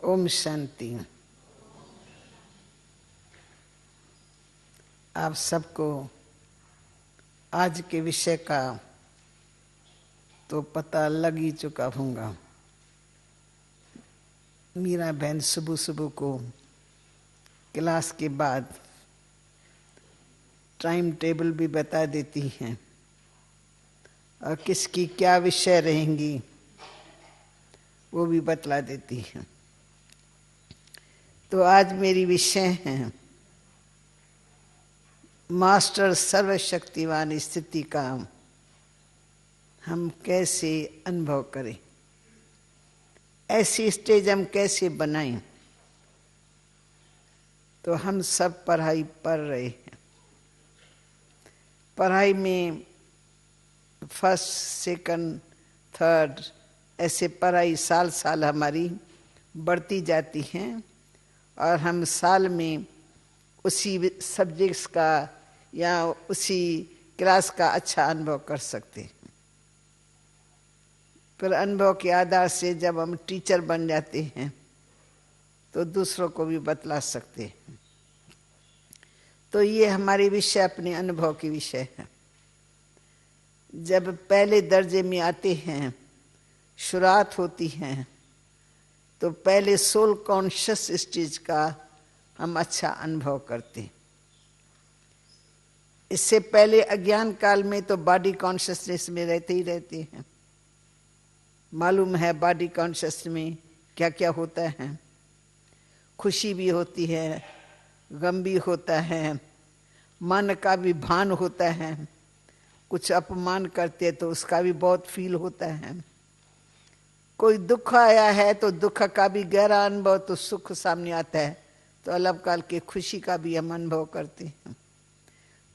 ओम शांति। आप सबको आज के विषय का तो पता लग ही चुका होगा। मीरा बहन सुबह सुबह को क्लास के बाद टाइम टेबल भी बता देती हैं और किसकी क्या विषय रहेंगी वो भी बतला देती हैं। तो आज मेरी विषय है मास्टर सर्वशक्तिवान स्थिति का हम कैसे अनुभव करें, ऐसी स्टेज हम कैसे बनाएं। तो हम सब पढ़ाई पढ़ रहे हैं। पढ़ाई में फर्स्ट सेकंड थर्ड ऐसे पढ़ाई साल साल हमारी बढ़ती जाती हैं और हम साल में उसी सब्जेक्ट्स का या उसी क्लास का अच्छा अनुभव कर सकते हैं। फिर अनुभव के आधार से जब हम टीचर बन जाते हैं तो दूसरों को भी बतला सकते हैं। तो ये हमारे विषय अपने अनुभव के विषय है। जब पहले दर्जे में आते हैं, शुरुआत होती है, तो पहले सोल कॉन्शियस स्टेज का हम अच्छा अनुभव करते हैं। इससे पहले अज्ञान काल में तो बॉडी कॉन्शियसनेस में रहते ही रहते हैं। मालूम है बॉडी कॉन्शियस में क्या क्या होता है। खुशी भी होती है, गम भी होता है, मन का भी भान होता है। कुछ अपमान करते तो उसका भी बहुत फील होता है। कोई दुख आया है तो दुख का भी गहरा अनुभव, तो सुख सामने आता है तो अलग काल के खुशी का भी हम अनुभव करते हैं।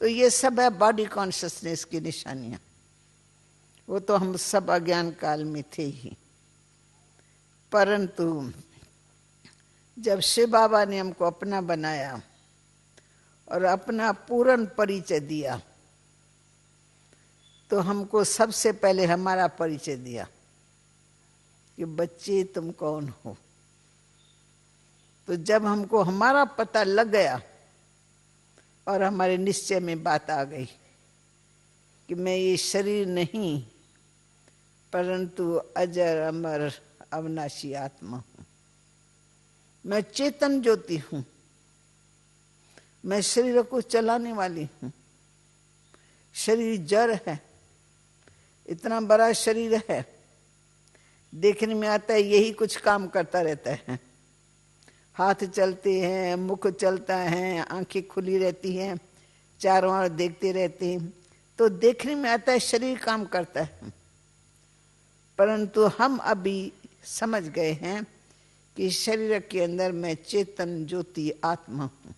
तो ये सब है बॉडी कॉन्शियसनेस की निशानियां। वो तो हम सब अज्ञान काल में थे ही। परंतु जब शिव बाबा ने हमको अपना बनाया और अपना पूर्ण परिचय दिया, तो हमको सबसे पहले हमारा परिचय दिया कि बच्चे तुम कौन हो। तो जब हमको हमारा पता लग गया और हमारे निश्चय में बात आ गई कि मैं ये शरीर नहीं परंतु अजर अमर अविनाशी आत्मा हूं, मैं चेतन ज्योति हूं, मैं शरीर को चलाने वाली हूं। शरीर जड़ है, इतना बड़ा शरीर है, देखने में आता है यही कुछ काम करता रहता है। हाथ चलते हैं, मुख चलता है, आंखें खुली रहती हैं, चारों ओर देखते रहते हैं, तो देखने में आता है शरीर काम करता है। परंतु हम अभी समझ गए हैं कि शरीर के अंदर मैं चेतन ज्योति आत्मा हूं।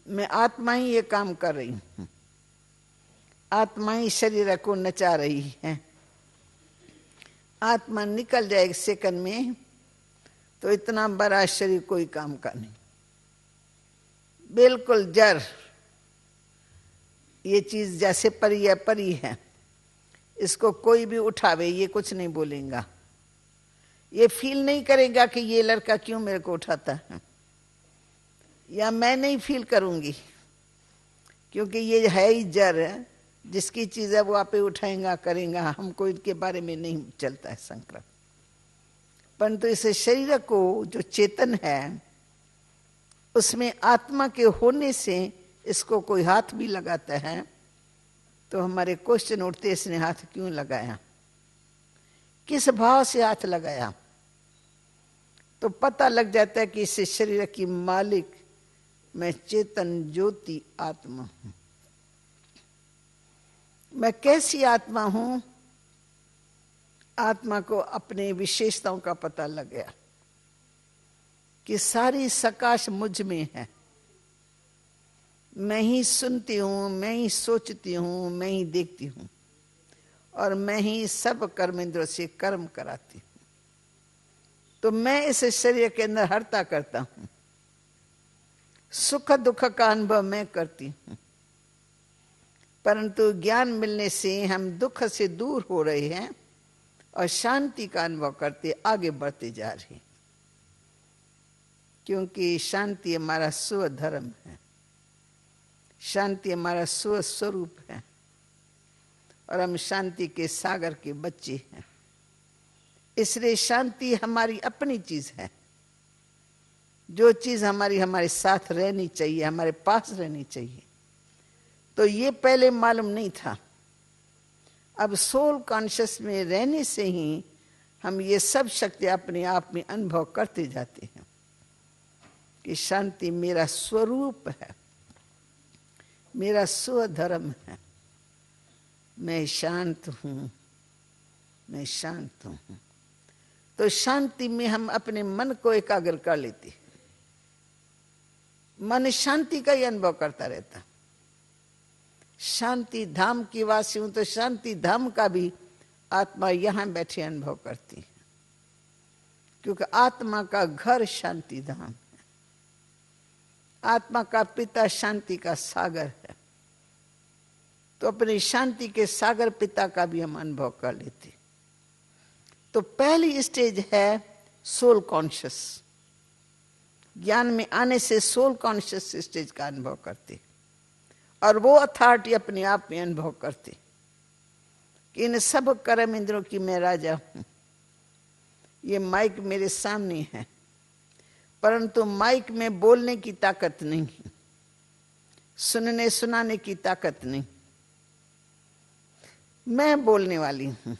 मैं आत्मा ही ये काम कर रही हूं। आत्मा ही शरीर को नचा रही है। आत्मा निकल जाए एक सेकंड में तो इतना बड़ा शरीर कोई काम का नहीं, बिल्कुल जड़। ये चीज जैसे परी है, परी है, इसको कोई भी उठावे ये कुछ नहीं बोलेगा। ये फील नहीं करेगा कि ये लड़का क्यों मेरे को उठाता है, या मैं नहीं फील करूंगी, क्योंकि ये है ही जड़। जिसकी चीज है वो आपे उठाएगा करेगा, हमको इनके बारे में नहीं चलता है संकल्प। परंतु इस शरीर को जो चेतन है उसमें आत्मा के होने से इसको कोई हाथ भी लगाता है तो हमारे क्वेश्चन उठते, इसने हाथ क्यों लगाया, किस भाव से हाथ लगाया। तो पता लग जाता है कि इस शरीर की मालिक मैं चेतन ज्योति आत्मा हूं। मैं कैसी आत्मा हूं? आत्मा को अपने विशेषताओं का पता लग गया कि सारी सकाश मुझ में है। मैं ही सुनती हूं, मैं ही सोचती हूं, मैं ही देखती हूं और मैं ही सब कर्मेंद्रों से कर्म कराती हूं। तो मैं इस शरीर के अंदर हरता करता हूं, सुख दुख का अनुभव मैं करती हूं। परंतु ज्ञान मिलने से हम दुख से दूर हो रहे हैं और शांति का अनुभव करते आगे बढ़ते जा रहे हैं। क्योंकि शांति हमारा स्वधर्म है, शांति हमारा स्वस्वरूप है और हम शांति के सागर के बच्चे हैं। इसलिए शांति हमारी अपनी चीज है। जो चीज हमारे साथ रहनी चाहिए, हमारे पास रहनी चाहिए। तो ये पहले मालूम नहीं था। अब सोल कॉन्शियस में रहने से ही हम ये सब शक्ति अपने आप में अनुभव करते जाते हैं कि शांति मेरा स्वरूप है, मेरा स्वधर्म है। मैं शांत हूं, मैं शांत हूं। तो शांति में हम अपने मन को एकाग्र कर लेते हैं। मन शांति का ही अनुभव करता रहता। शांति धाम की वासी हूं तो शांति धाम का भी आत्मा यहां बैठे अनुभव करती है, क्योंकि आत्मा का घर शांति धाम है। आत्मा का पिता शांति का सागर है। तो अपनी शांति के सागर पिता का भी हम अनुभव कर लेते। तो पहली स्टेज है सोल कॉन्शियस। ज्ञान में आने से सोल कॉन्शियस स्टेज का अनुभव करते और वो अथॉरिटी अपने आप में अनुभव करते कि इन सब कर्म इंद्रियों की मैं राजा हूं। ये माइक मेरे सामने है, परंतु माइक में बोलने की ताकत नहीं, सुनने सुनाने की ताकत नहीं। मैं बोलने वाली हूं,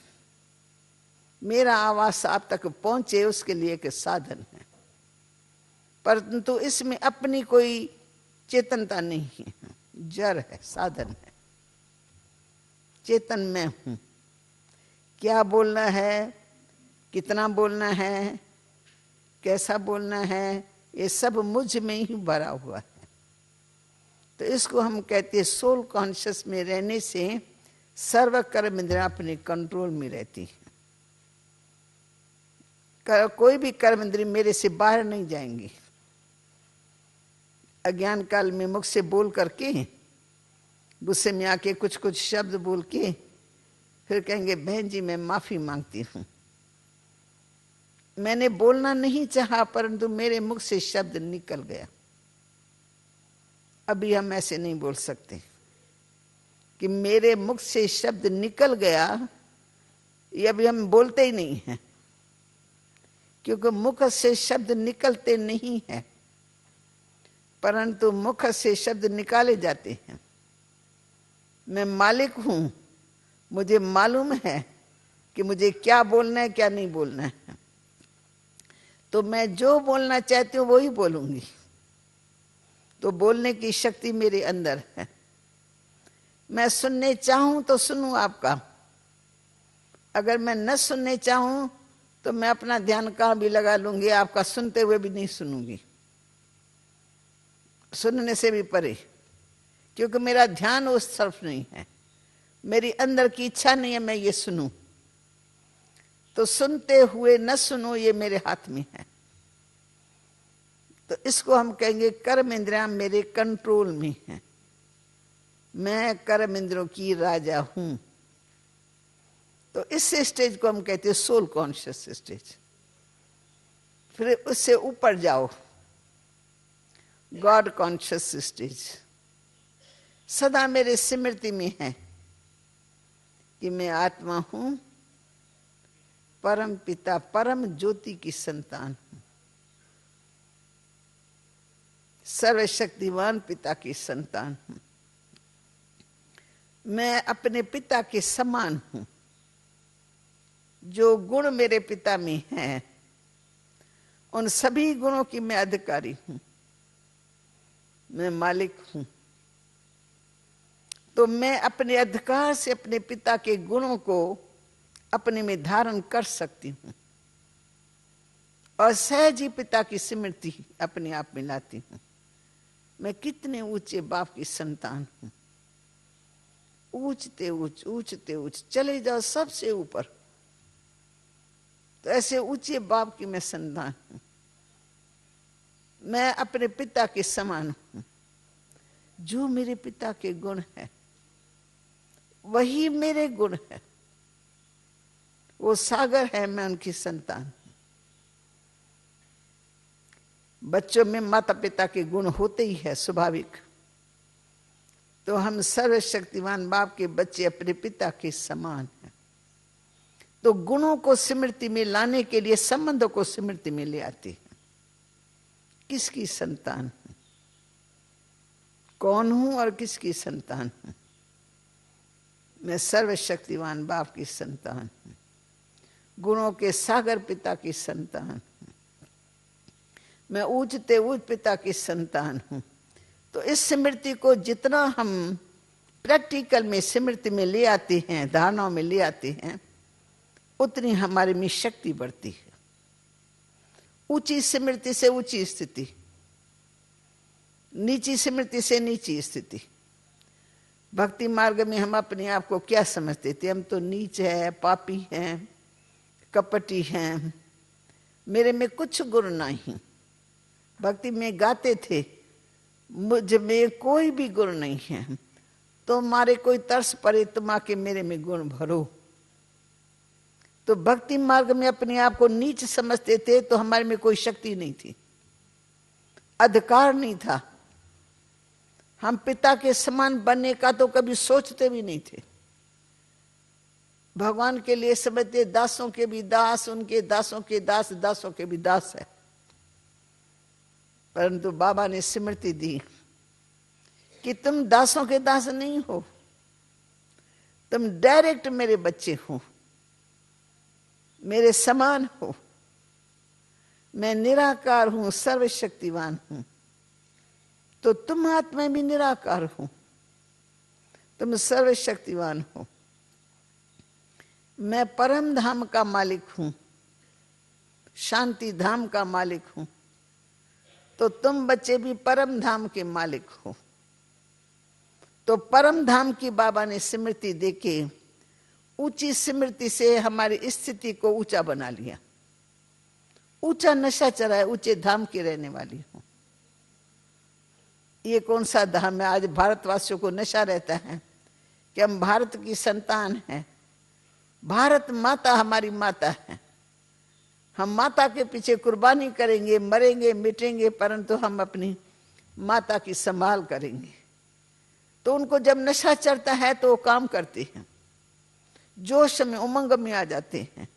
मेरा आवाज आप तक पहुंचे उसके लिए एक साधन है, परंतु इसमें अपनी कोई चेतनता नहीं है। जड़ है, साधन है। चेतन मैं हूं। क्या बोलना है, कितना बोलना है, कैसा बोलना है, ये सब मुझ में ही भरा हुआ है। तो इसको हम कहते हैं सोल कॉन्शियस में रहने से सर्व कर्म इंद्रियां अपने कंट्रोल में रहती हैं। कोई भी कर्म इंद्रिय मेरे से बाहर नहीं जाएंगी। अज्ञान काल में मुख से बोल करके, गुस्से में आके कुछ कुछ शब्द बोल के फिर कहेंगे बहन जी मैं माफी मांगती हूं, मैंने बोलना नहीं चाहा परंतु मेरे मुख से शब्द निकल गया। अभी हम ऐसे नहीं बोल सकते कि मेरे मुख से शब्द निकल गया, ये अभी हम बोलते ही नहीं हैं, क्योंकि मुख से शब्द निकलते नहीं हैं, परंतु मुख से शब्द निकाले जाते हैं। मैं मालिक हूं, मुझे मालूम है कि मुझे क्या बोलना है क्या नहीं बोलना है, तो मैं जो बोलना चाहती हूँ वही बोलूंगी। तो बोलने की शक्ति मेरे अंदर है। मैं सुनने चाहूं तो सुनूं आपका, अगर मैं न सुनने चाहूं तो मैं अपना ध्यान कहां भी लगा लूंगी, आपका सुनते हुए भी नहीं सुनूंगी, सुनने से भी परे, क्योंकि मेरा ध्यान उस तरफ नहीं है। मेरी अंदर की इच्छा नहीं है मैं ये सुनूं। तो सुनते हुए न सुनूं ये मेरे हाथ में है। तो इसको हम कहेंगे कर्म इंद्रियां मेरे कंट्रोल में है, मैं कर्म इंद्रियों की राजा हूं। तो इस स्टेज को हम कहते हैं सोल कॉन्शियस स्टेज। फिर उससे ऊपर जाओ, गॉड कॉन्शियस स्टेज। सदा मेरे स्मृति में है कि मैं आत्मा हूं, परम पिता परम ज्योति की संतान हूं, सर्वशक्तिमान पिता की संतान हूं। मैं अपने पिता के समान हूं। जो गुण मेरे पिता में हैं उन सभी गुणों की मैं अधिकारी हूं, मैं मालिक हूं। तो मैं अपने अधिकार से अपने पिता के गुणों को अपने में धारण कर सकती हूं और सहज ही पिता की स्मृति अपने आप में लाती हूं। मैं कितने ऊंचे बाप की संतान हूं। ऊंचते ऊंच चले जाओ सबसे ऊपर, तो ऐसे ऊंचे बाप की मैं संतान हूं। मैं अपने पिता के समान हूं। जो मेरे पिता के गुण है वही मेरे गुण है। वो सागर है, मैं उनकी संतान हूं। बच्चों में माता पिता के गुण होते ही है स्वाभाविक। तो हम सर्वशक्तिमान बाप के बच्चे अपने पिता के समान हैं। तो गुणों को स्मृति में लाने के लिए संबंधों को स्मृति में ले आते हैं। किसकी संतान हूं, कौन हूं और किसकी संतान हूं? मैं सर्वशक्तिमान बाप की संतान हूं, गुणों के सागर पिता की संतान हूं, मैं ऊंचते ऊंच पिता की संतान हूं। तो इस स्मृति को जितना हम प्रैक्टिकल में स्मृति में ले आते हैं, धारणाओं में ले आते हैं, उतनी हमारे में शक्ति बढ़ती है। ऊंची स्मृति से ऊंची स्थिति, नीची स्मृति से नीची स्थिति। भक्ति मार्ग में हम अपने आप को क्या समझते थे? हम तो नीच है, पापी हैं, कपटी हैं, मेरे में कुछ गुण नहीं। भक्ति में गाते थे मुझ में कोई भी गुण नहीं है, तो मारे कोई तरस पड़े तुम आके मेरे में गुण भरो। तो भक्ति मार्ग में अपने आप को नीच समझते थे, तो हमारे में कोई शक्ति नहीं थी, अधिकार नहीं था। हम पिता के समान बनने का तो कभी सोचते भी नहीं थे। भगवान के लिए समझते दासों के भी दास, उनके दासों के दास, दासों के भी दास है। परंतु बाबा ने स्मृति दी कि तुम दासों के दास नहीं हो, तुम डायरेक्ट मेरे बच्चे हो, मेरे समान हो। मैं निराकार हूं, सर्वशक्तिवान हूं, तो तुम आत्मा भी निराकार हो, तुम सर्वशक्तिवान हो। मैं परम धाम का मालिक हूं, शांति धाम का मालिक हूं, तो तुम बच्चे भी परम धाम के मालिक हो। तो परम धाम की बाबा ने स्मृति देके ऊंची स्मृति से हमारी स्थिति को ऊंचा बना लिया। ऊंचा नशा चढ़ा है, ऊंचे धाम की रहने वाली हूं। ये कौन सा धाम है? आज भारतवासियों को नशा रहता है कि हम भारत की संतान हैं, भारत माता हमारी माता है, हम माता के पीछे कुर्बानी करेंगे, मरेंगे मिटेंगे, परंतु हम अपनी माता की संभाल करेंगे। तो उनको जब नशा चढ़ता है तो वो काम करते हैं, जोश में उमंग में आ जाते हैं,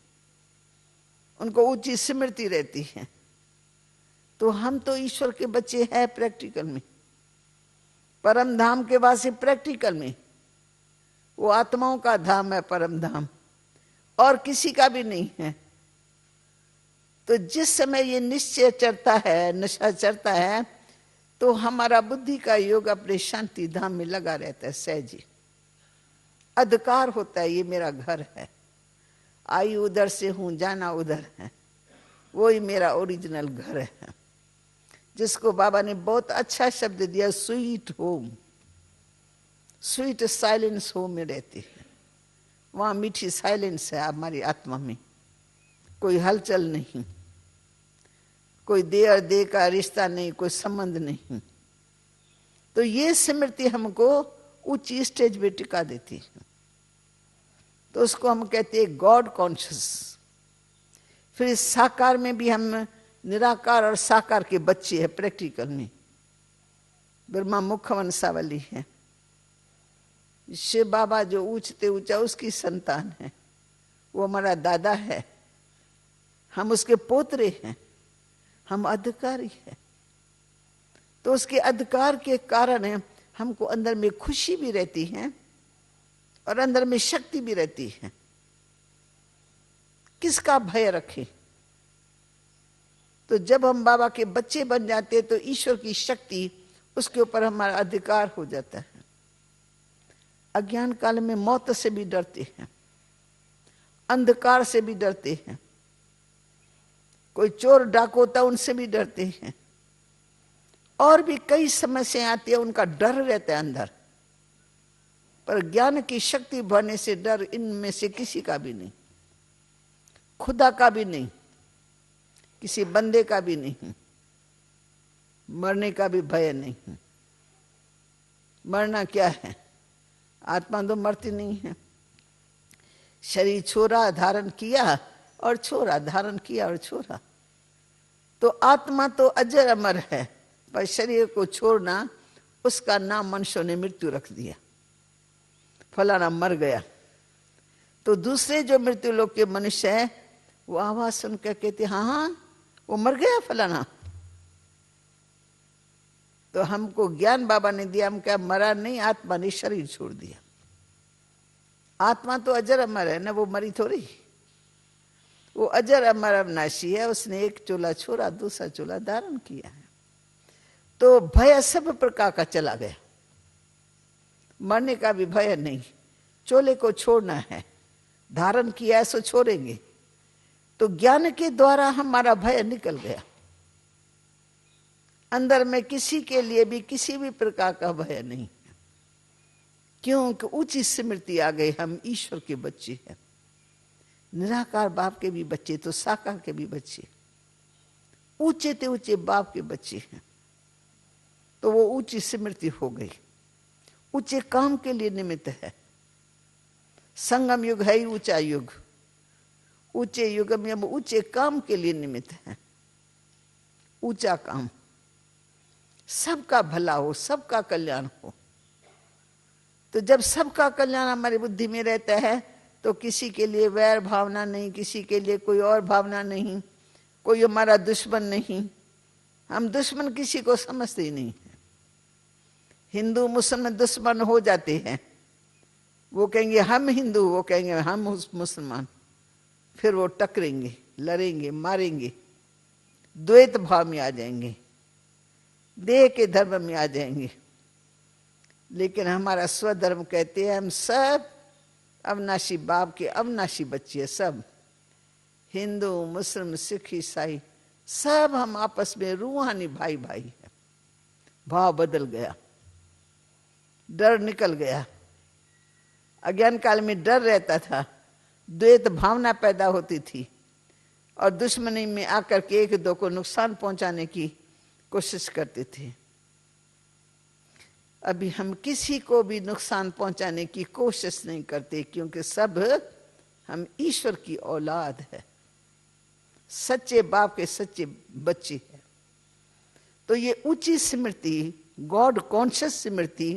उनको ऊंची स्मृति रहती है। तो हम तो ईश्वर के बच्चे हैं प्रैक्टिकल में, परम धाम के वासी प्रैक्टिकल में। वो आत्माओं का धाम है परम धाम, और किसी का भी नहीं है। तो जिस समय ये निश्चय चढ़ता है, नशा चढ़ता है, तो हमारा बुद्धि का योग अपने शांति धाम में लगा रहता है। सहजी अधिकार होता है, ये मेरा घर है, आई उधर से हूं, जाना उधर है, वही मेरा ओरिजिनल घर है। जिसको बाबा ने बहुत अच्छा शब्द दिया, sweet home, sweet silence home में रहती है। वहां मीठी साइलेंस है हमारी आत्मा में, कोई हलचल नहीं, कोई दे और दे का रिश्ता नहीं, कोई संबंध नहीं। तो ये स्मृति हमको ऊंची स्टेज पे टिका देती है। तो उसको हम कहते हैं गॉड कॉन्शियस। फिर इस साकार में भी हम निराकार और साकार के बच्चे हैं प्रैक्टिकल में। ब्रह्मा मुख वंशावली है, शिव बाबा जो ऊंचते ऊंचा उसकी संतान है, वो हमारा दादा है, हम उसके पोतरे हैं, हम अधिकारी हैं। तो उसके अधिकार के कारण हमको अंदर में खुशी भी रहती है और अंदर में शक्ति भी रहती है। किसका भय रखें? तो जब हम बाबा के बच्चे बन जाते तो ईश्वर की शक्ति उसके ऊपर हमारा अधिकार हो जाता है। अज्ञान काल में मौत से भी डरते हैं, अंधकार से भी डरते हैं, कोई चोर डाकू होता उनसे भी डरते हैं, और भी कई समस्याएं आती है, उनका डर रहता है अंदर। पर ज्ञान की शक्ति बढ़ने से डर इनमें से किसी का भी नहीं, खुदा का भी नहीं, किसी बंदे का भी नहीं, मरने का भी भय नहीं। मरना क्या है? आत्मा तो मरती नहीं है। शरीर छोड़ा, धारण किया और छोड़ा, धारण किया और छोड़ा। तो आत्मा तो अजर अमर है, पर शरीर को छोड़ना, उसका नाम मनुष्यों ने मृत्यु रख दिया। फलाना मर गया। तो दूसरे जो मृत्यु लोक के मनुष्य है, वो आवाज सुनकर कहते हाँ हाँ वो मर गया फलाना। तो हमको ज्ञान बाबा ने दिया, हम क्या मरा नहीं, आत्मा ने शरीर छोड़ दिया। आत्मा तो अजर अमर है ना, वो मरी थोड़ी, वो अजर अमर अविनाशी है। उसने एक चोला छोड़ा, दूसरा चोला धारण किया है। तो भय सब प्रकार का चला गया, मरने का भी भय नहीं। चोले को छोड़ना है, धारण किया है सो छोड़ेंगे। तो ज्ञान के द्वारा हमारा भय निकल गया। अंदर में किसी के लिए भी किसी भी प्रकार का भय नहीं, क्योंकि ऊंची स्मृति आ गई। हम ईश्वर के बच्चे हैं, निराकार बाप के भी बच्चे तो साकार के भी बच्चे, ऊंचे ते ऊंचे बाप के बच्चे हैं। तो वो ऊंची स्मृति हो गई, ऊंचे काम के लिए निमित्त है। संगम युग है ही ऊंचा युग, ऊंचे युग में हम ऊंचे काम के लिए निमित्त है। ऊंचा काम, सबका भला हो, सबका कल्याण हो। तो जब सबका कल्याण हमारी बुद्धि में रहता है, तो किसी के लिए वैर भावना नहीं, किसी के लिए कोई और भावना नहीं, कोई हमारा दुश्मन नहीं। हम दुश्मन किसी को समझते ही नहीं है। हिंदू मुसलमान दुश्मन हो जाते हैं, वो कहेंगे हम हिंदू, वो कहेंगे हम मुसलमान, फिर वो टकरेंगे, लड़ेंगे, मारेंगे, द्वैत भाव में आ जाएंगे, देह के धर्म में आ जाएंगे। लेकिन हमारा स्वधर्म कहते हैं हम सब अविनाशी बाप के अविनाशी बच्चे, सब हिंदू मुस्लिम सिख ईसाई सब हम आपस में रूहानी भाई भाई है। भाव बदल गया, डर निकल गया। अज्ञान काल में डर रहता था, द्वैत भावना पैदा होती थी और दुश्मनी में आकर के एक दो को नुकसान पहुंचाने की कोशिश करते थे। अभी हम किसी को भी नुकसान पहुंचाने की कोशिश नहीं करते, क्योंकि सब हम ईश्वर की औलाद है, सच्चे बाप के सच्चे बच्चे हैं। तो ये ऊंची स्मृति, गॉड कॉन्शियस स्मृति,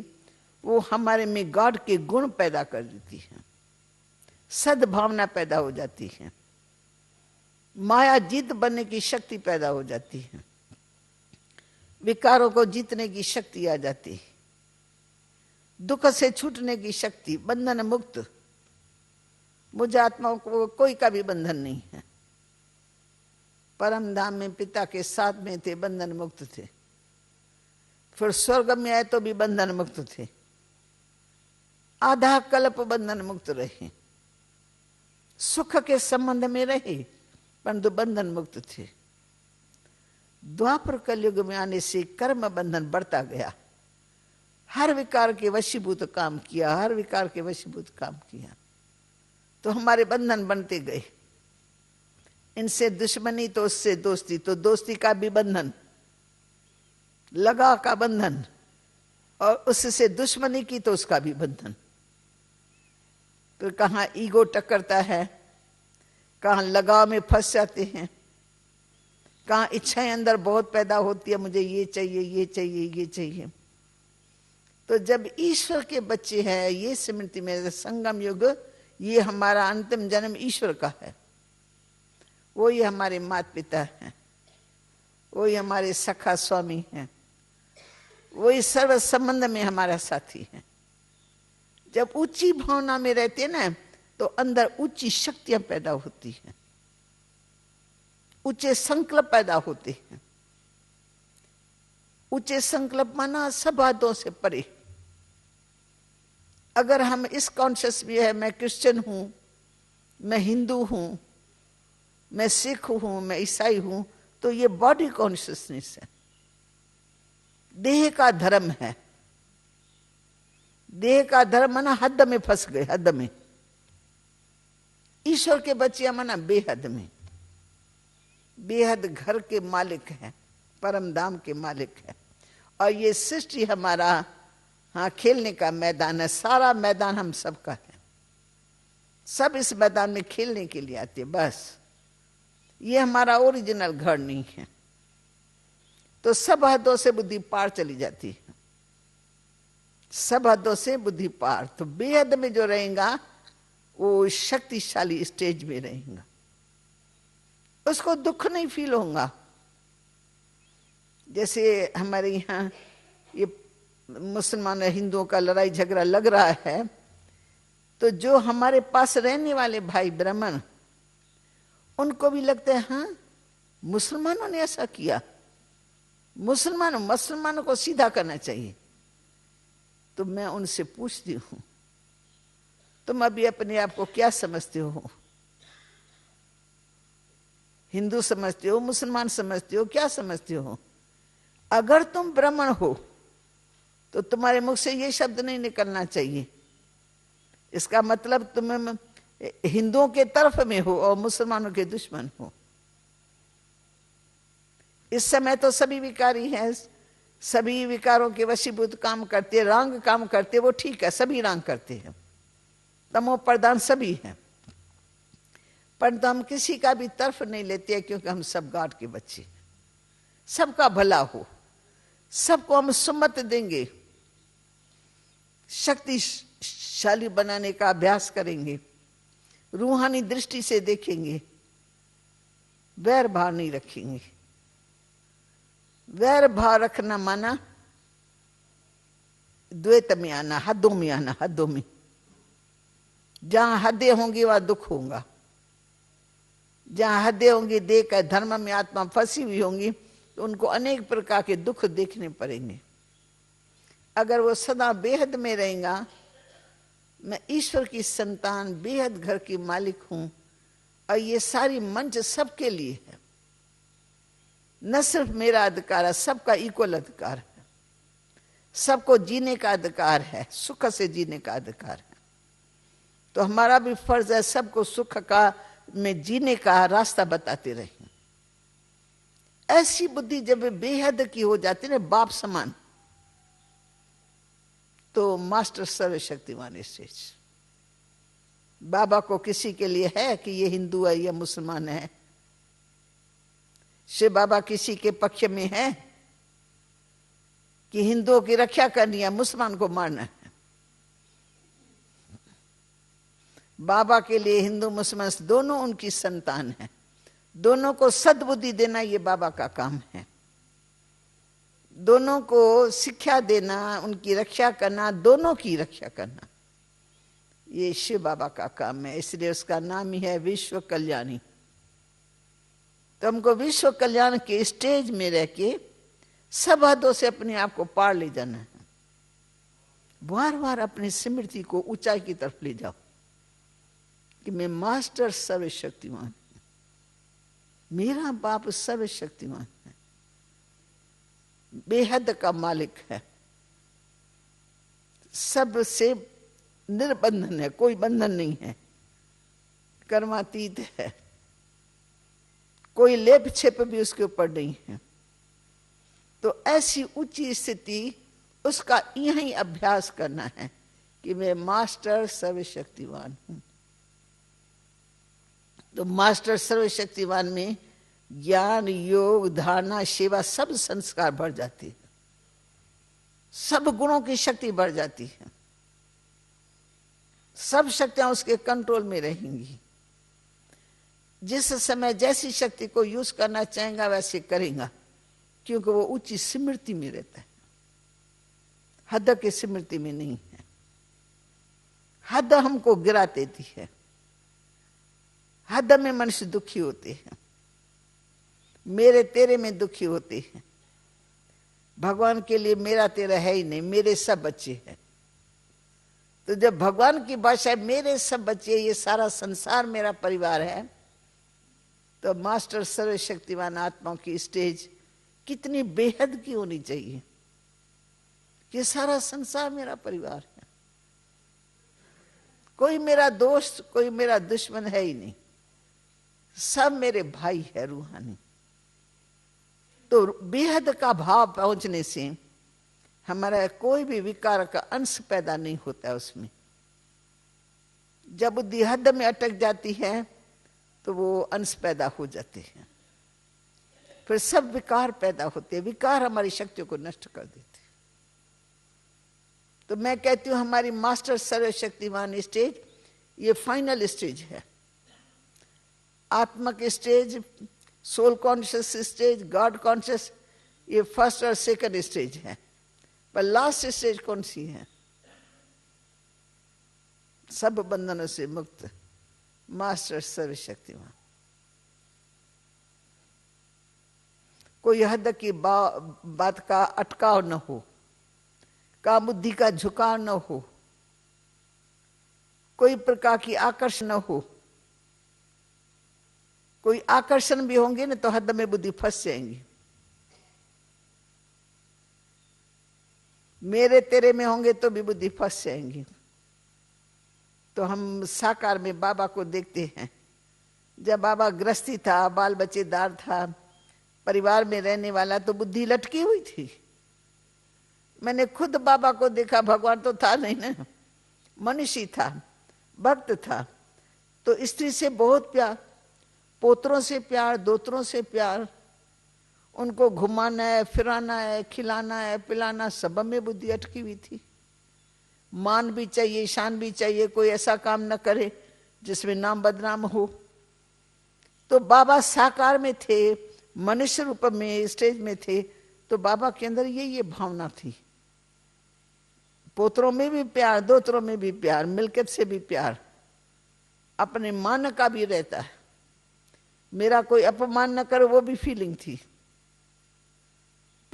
वो हमारे में गॉड के गुण पैदा कर देती है, सद्भावना पैदा हो जाती है, माया जीत बनने की शक्ति पैदा हो जाती है, विकारों को जीतने की शक्ति आ जाती है, दुख से छूटने की शक्ति, बंधन मुक्त। मुझे आत्माओं को कोई का भी बंधन नहीं है। परम धाम में पिता के साथ में थे, बंधन मुक्त थे। फिर स्वर्ग में आए तो भी बंधन मुक्त थे। आधा कल्प बंधन मुक्त रहे, सुख के संबंध में रहे, परंतु बंधन मुक्त थे। द्वापर कलयुग में आने से कर्म बंधन बढ़ता गया। हर विकार के वशीभूत काम किया, हर विकार के वशीभूत काम किया, तो हमारे बंधन बनते गए। इनसे दुश्मनी तो उससे दोस्ती, तो दोस्ती का भी बंधन, लगा का बंधन, और उससे दुश्मनी की तो उसका भी बंधन। फिर कहाँ ईगो टकरता है, कहाँ लगाव में फंस जाते हैं, कहाँ इच्छाएं अंदर बहुत पैदा होती है, मुझे ये चाहिए, ये चाहिए, ये चाहिए। तो जब ईश्वर के बच्चे हैं, ये स्मृति में संगम युग, ये हमारा अंतिम जन्म ईश्वर का है। वो ही हमारे माता पिता हैं, वो ही हमारे सखा स्वामी हैं, वो ही सर्व संबंध में हमारा साथी है। जब ऊंची भावना में रहते हैं ना, तो अंदर ऊंची शक्तियां पैदा होती हैं, ऊंचे संकल्प पैदा होते हैं। ऊंचे संकल्प माना सब बातों से परे। अगर हम इस कॉन्शियस में है, मैं क्रिश्चियन हूं, मैं हिंदू हूं, मैं सिख हूं, मैं ईसाई हूं, तो ये बॉडी कॉन्शियसनेस है, देह का धर्म है। देह का धर्म माना हद में फंस गए, हद में। ईश्वर के बच्चे माना बेहद में। बेहद घर के मालिक हैं, परम धाम के मालिक हैं। और ये सृष्टि हमारा हाँ खेलने का मैदान है, सारा मैदान हम सबका है। सब इस मैदान में खेलने के लिए आते, बस ये हमारा ओरिजिनल घर नहीं है। तो सब हदों से बुद्धि पार चली जाती है, सब हदों से बुद्धि पार। तो बेहद में जो रहेगा वो शक्तिशाली स्टेज में रहेगा, उसको दुख नहीं फील होगा। जैसे हमारे यहाँ ये मुसलमान हिंदुओं का लड़ाई झगड़ा लग रहा है, तो जो हमारे पास रहने वाले भाई ब्राह्मण, उनको भी लगता है हाँ मुसलमानों ने ऐसा किया, मुसलमानों को सीधा करना चाहिए। तो मैं उनसे पूछती हूं, तुम अभी अपने आप को क्या समझते हो? हिंदू समझते हो, मुसलमान समझते हो, क्या समझते हो? अगर तुम ब्राह्मण हो तो तुम्हारे मुख से ये शब्द नहीं निकलना चाहिए। इसका मतलब तुम हिंदुओं के तरफ में हो और मुसलमानों के दुश्मन हो। इस समय तो सभी विकारी हैं, सभी विकारों के वशीभूत काम करते, रंग काम करते, वो ठीक है, सभी रंग करते हैं, तमो प्रधान सभी हैं, परंतु हम किसी का भी तरफ नहीं लेते हैं, क्योंकि हम सब गॉड के बच्चे, सबका भला हो, सबको हम सुमत देंगे, शक्तिशाली बनाने का अभ्यास करेंगे, रूहानी दृष्टि से देखेंगे, वैर भाव नहीं रखेंगे। वैर भाव रखना माना द्वैत में आना, हदों में आना, हदों में। जहां हदें होंगी वहां दुख होगा, जहां हदें होंगी देकर धर्म में आत्मा फंसी हुई होंगी तो उनको अनेक प्रकार के दुख देखने पड़ेंगे। अगर वो सदा बेहद में रहेगा, मैं ईश्वर की संतान, बेहद घर की मालिक हूं और ये सारी मंच सबके लिए है, न सिर्फ मेरा अधिकार है, सबका इक्वल अधिकार है, सबको जीने का अधिकार है, सुख से जीने का अधिकार है। तो हमारा भी फर्ज है सबको सुख का में जीने का रास्ता बताते रहें। ऐसी बुद्धि जब बेहद की हो जाती है ना, बाप समान, तो मास्टर सर्वशक्तिमान स्टेज। बाबा को किसी के लिए है कि ये हिंदू है या मुसलमान है? शिव बाबा किसी के पक्ष में है कि हिंदुओं की रक्षा करनी है, मुसलमान को मारना है? बाबा के लिए हिंदू मुसलमान दोनों उनकी संतान है, दोनों को सद्बुद्धि देना ये बाबा का काम है, दोनों को शिक्षा देना, उनकी रक्षा करना, दोनों की रक्षा करना, ये शिव बाबा का काम है। इसलिए उसका नाम ही है विश्व कल्याणी। तो हमको विश्व कल्याण के स्टेज में रह के सब हदों से अपने आप को पार ले जाना है। बार बार अपनी स्मृति को ऊंचाई की तरफ ले जाओ कि मैं मास्टर सर्वशक्तिमान, मेरा बाप सर्वशक्तिमान है, बेहद का मालिक है, सबसे निर्बंधन है, कोई बंधन नहीं है, कर्मातीत है, कोई लेप छेप भी उसके ऊपर नहीं है। तो ऐसी ऊंची स्थिति, उसका यही अभ्यास करना है कि मैं मास्टर सर्वशक्तिमान हूं। तो मास्टर सर्वशक्तिमान में ज्ञान, योग, धारणा, सेवा सब संस्कार बढ़ जाती है, सब गुणों की शक्ति बढ़ जाती है, सब शक्तियां उसके कंट्रोल में रहेंगी। जिस समय जैसी शक्ति को यूज करना चाहेगा वैसे करेगा, क्योंकि वो ऊंची स्मृति में रहता है, हद की स्मृति में नहीं है। हद हमको गिरा देती है, हद में मनुष्य दुखी होते हैं, मेरे तेरे में दुखी होते हैं। भगवान के लिए मेरा तेरा है ही नहीं, मेरे सब बच्चे हैं। तो जब भगवान की भाषा मेरे सब बच्चे, ये सारा संसार मेरा परिवार है, तो मास्टर सर्वशक्तिमान आत्माओं की स्टेज कितनी बेहद की होनी चाहिए कि सारा संसार मेरा परिवार है, कोई मेरा दोस्त, कोई मेरा दुश्मन है ही नहीं, सब मेरे भाई है रूहानी। तो बेहद का भाव पहुंचने से हमारा कोई भी विकार का अंश पैदा नहीं होता उसमें। जब बुद्धि हद में अटक जाती है तो वो अंश पैदा हो जाते हैं। फिर सब विकार पैदा होते हैं। विकार हमारी शक्तियों को नष्ट कर देते। तो मैं कहती हूँ हमारी मास्टर सर्वशक्तिमान स्टेज ये फाइनल स्टेज है। आत्मक stage, soul conscious stage, God conscious, ये फर्स्ट और सेकंड स्टेज है। पर लास्ट स्टेज कौन सी है? सब बंधनों से मुक्त मास्टर सर्वशक्तिमान। कोई हद की बात का अटकाव न हो, का बुद्धि का झुकाव न हो, कोई प्रकार की आकर्षण न हो। कोई आकर्षण भी होंगे ना तो हद में बुद्धि फंस जाएंगी। मेरे तेरे में होंगे तो भी बुद्धि फंस जाएंगी। तो हम साकार में बाबा को देखते हैं। जब बाबा गृहस्थी था, बाल बच्चेदार था, परिवार में रहने वाला, तो बुद्धि लटकी हुई थी। मैंने खुद बाबा को देखा, भगवान तो था नहीं ना, मनुष्य था, भक्त था। तो स्त्री से बहुत प्यार, पोतरों से प्यार, दोतरों से प्यार, उनको घुमाना है, फिराना है, खिलाना है, पिलाना, सब में बुद्धि अटकी हुई थी। मान भी चाहिए, शान भी चाहिए, कोई ऐसा काम न करे जिसमें नाम बदनाम हो। तो बाबा साकार में थे, मनुष्य रूप में स्टेज में थे, तो बाबा के अंदर ये भावना थी। पोतरों में भी प्यार, दोतरों में भी प्यार, मिल्कियत से भी प्यार, अपने मान का भी रहता है। मेरा कोई अपमान न करे वो भी फीलिंग थी।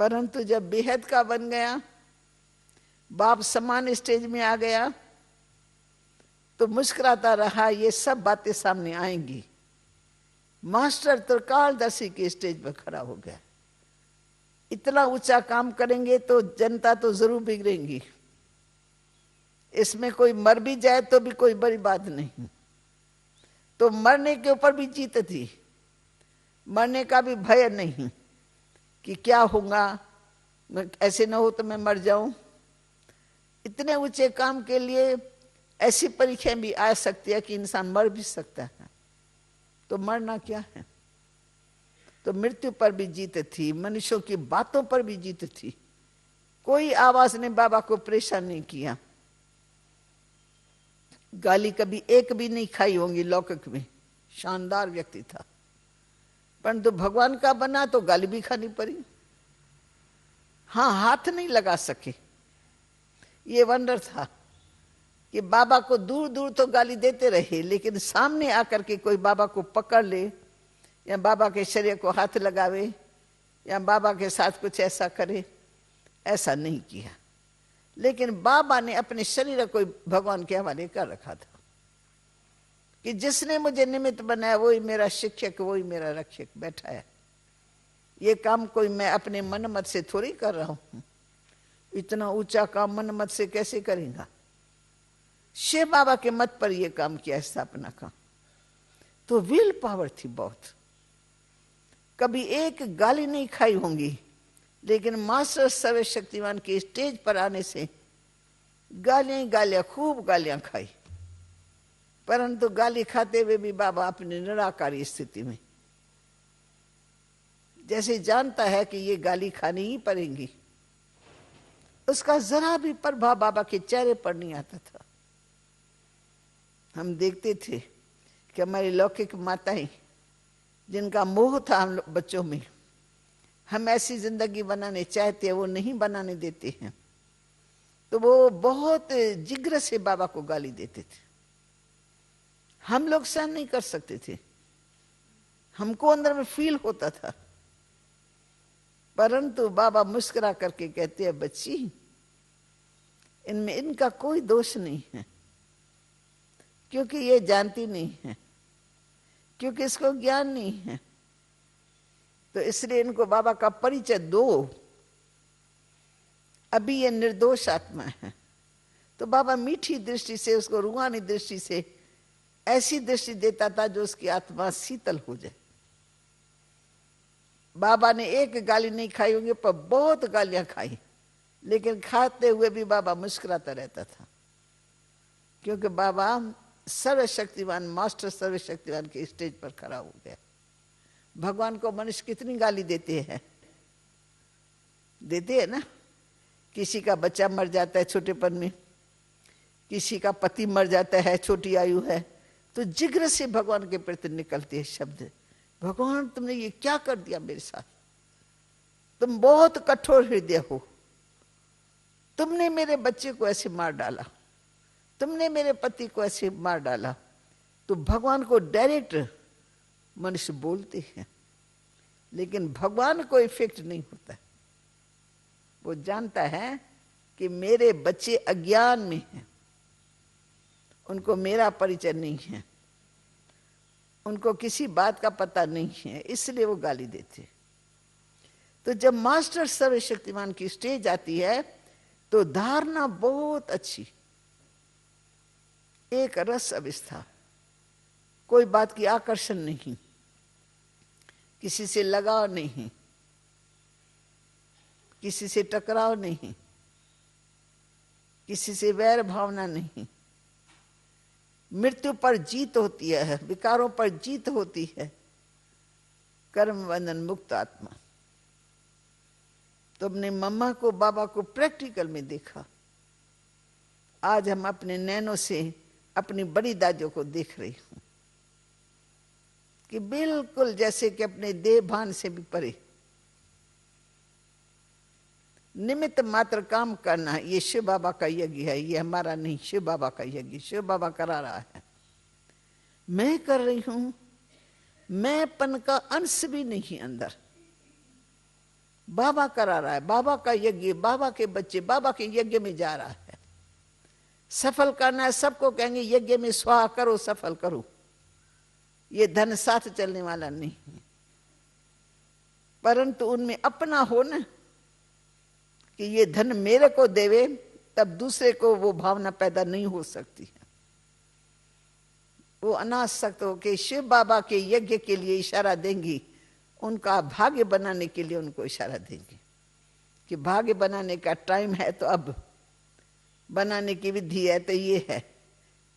परंतु जब बेहद का बन गया, बाप समान स्टेज में आ गया, तो मुस्कुराता रहा। ये सब बातें सामने आएंगी। मास्टर त्रिकालदर्शी के स्टेज पर खड़ा हो गया। इतना ऊंचा काम करेंगे तो जनता तो जरूर बिगड़ेंगी। इसमें कोई मर भी जाए तो भी कोई बड़ी बात नहीं। तो मरने के ऊपर भी जीत थी, मरने का भी भय नहीं कि क्या होगा, ऐसे न हो तो मैं मर जाऊं। इतने ऊंचे काम के लिए ऐसी परीक्षाएं भी आ सकती है कि इंसान मर भी सकता है। तो मरना क्या है? तो मृत्यु पर भी जीत थी, मनुष्यों की बातों पर भी जीत थी। कोई आवाज ने बाबा को परेशान नहीं किया। गाली कभी एक भी नहीं खाई होंगी लौकिक में। शानदार व्यक्ति था, परंतु भगवान का बना तो गाली भी खानी पड़ी। हाँ, हाथ नहीं लगा सके। ये वंडर था कि बाबा को दूर दूर तो गाली देते रहे, लेकिन सामने आकर के कोई बाबा को पकड़ ले या बाबा के शरीर को हाथ लगावे या बाबा के साथ कुछ ऐसा करे, ऐसा नहीं किया। लेकिन बाबा ने अपने शरीर को भगवान के हवाले कर रखा था कि जिसने मुझे निमित्त बनाया वही मेरा शिक्षक, वही मेरा रक्षक बैठा है। ये काम कोई मैं अपने मन मत से थोड़ी कर रहा हूं। इतना ऊंचा काम मन मत से कैसे करेगा? शिव बाबा के मत पर यह काम किया, स्थापना का। तो विल पावर थी बहुत। कभी एक गाली नहीं खाई होंगी, लेकिन मास्टर सर्वशक्तिमान के स्टेज पर आने से गालियां गालियां, खूब गालियां खाई। परंतु गाली खाते हुए भी बाबा अपनी निराकारी स्थिति में, जैसे जानता है कि ये गाली खानी ही पड़ेगी, उसका जरा भी प्रभाव बाबा के चेहरे पर नहीं आता था। हम देखते थे कि हमारी लौकिक माताएं, जिनका मोह था हम बच्चों में, हम ऐसी जिंदगी बनाने चाहते हैं, वो नहीं बनाने देते हैं, तो वो बहुत जिग्र से बाबा को गाली देते थे। हम लोग सहन नहीं कर सकते थे, हमको अंदर में फील होता था। परंतु बाबा मुस्कुरा करके कहते हैं, बच्ची, इनमें इनका कोई दोष नहीं है, क्योंकि ये जानती नहीं है, क्योंकि इसको ज्ञान नहीं है। तो इसलिए इनको बाबा का परिचय दो। अभी ये निर्दोष आत्मा है। तो बाबा मीठी दृष्टि से, उसको रूहानी दृष्टि से ऐसी दृष्टि देता था जो उसकी आत्मा शीतल हो जाए। बाबा ने एक गाली नहीं खाई होंगी, पर बहुत गालियां खाई, लेकिन खाते हुए भी बाबा मुस्कुराता रहता था, क्योंकि बाबा सर्वशक्तिमान, मास्टर सर्वशक्तिमान के स्टेज पर खड़ा हो गया। भगवान को मनुष्य कितनी गाली देते हैं, देते हैं ना। किसी का बच्चा मर जाता है छोटेपन में, किसी का पति मर जाता है, छोटी आयु है, तो जिग्र से भगवान के प्रति निकलते हैं शब्द, भगवान तुमने ये क्या कर दिया मेरे साथ, तुम बहुत कठोर हृदय हो, तुमने मेरे बच्चे को ऐसे मार डाला, तुमने मेरे पति को ऐसे मार डाला। तो भगवान को डायरेक्ट मनुष्य बोलते हैं, लेकिन भगवान को इफेक्ट नहीं होता। वो जानता है कि मेरे बच्चे अज्ञान में हैं, उनको मेरा परिचय नहीं है, उनको किसी बात का पता नहीं है, इसलिए वो गाली देते। तो जब मास्टर सर्वशक्तिमान की स्टेज आती है तो धारणा बहुत अच्छी, एक रस अवस्था, कोई बात की आकर्षण नहीं, किसी से लगाव नहीं, किसी से टकराव नहीं, किसी से वैर भावना नहीं, मृत्यु पर जीत होती है, विकारों पर जीत होती है, कर्म बंधन मुक्त आत्मा। तो अपने मम्मा को बाबा को प्रैक्टिकल में देखा, आज हम अपने नैनों से अपनी बड़ी दादियों को देख रही हूं कि बिल्कुल जैसे कि अपने देह भान से भी परे, निमित्त मात्र काम करना, ये शिव बाबा का यज्ञ है, ये हमारा नहीं, शिव बाबा का यज्ञ, शिव बाबा करा रहा है, मैं कर रही हूं, मैंपन का अंश भी नहीं अंदर, बाबा करा रहा है, बाबा का यज्ञ, बाबा के बच्चे बाबा के यज्ञ में जा रहा है, सफल करना है, सबको कहेंगे यज्ञ में स्वाहा करो, सफल करो, ये धन साथ चलने वाला नहीं है। परंतु उनमें अपना हो न कि ये धन मेरे को देवे, तब दूसरे को वो भावना पैदा नहीं हो सकती है। वो अनासक्त हो के शिव बाबा के यज्ञ के लिए इशारा देंगी, उनका भाग्य बनाने के लिए उनको इशारा देंगे कि भाग्य बनाने का टाइम है, तो अब बनाने की विधि है तो ये है,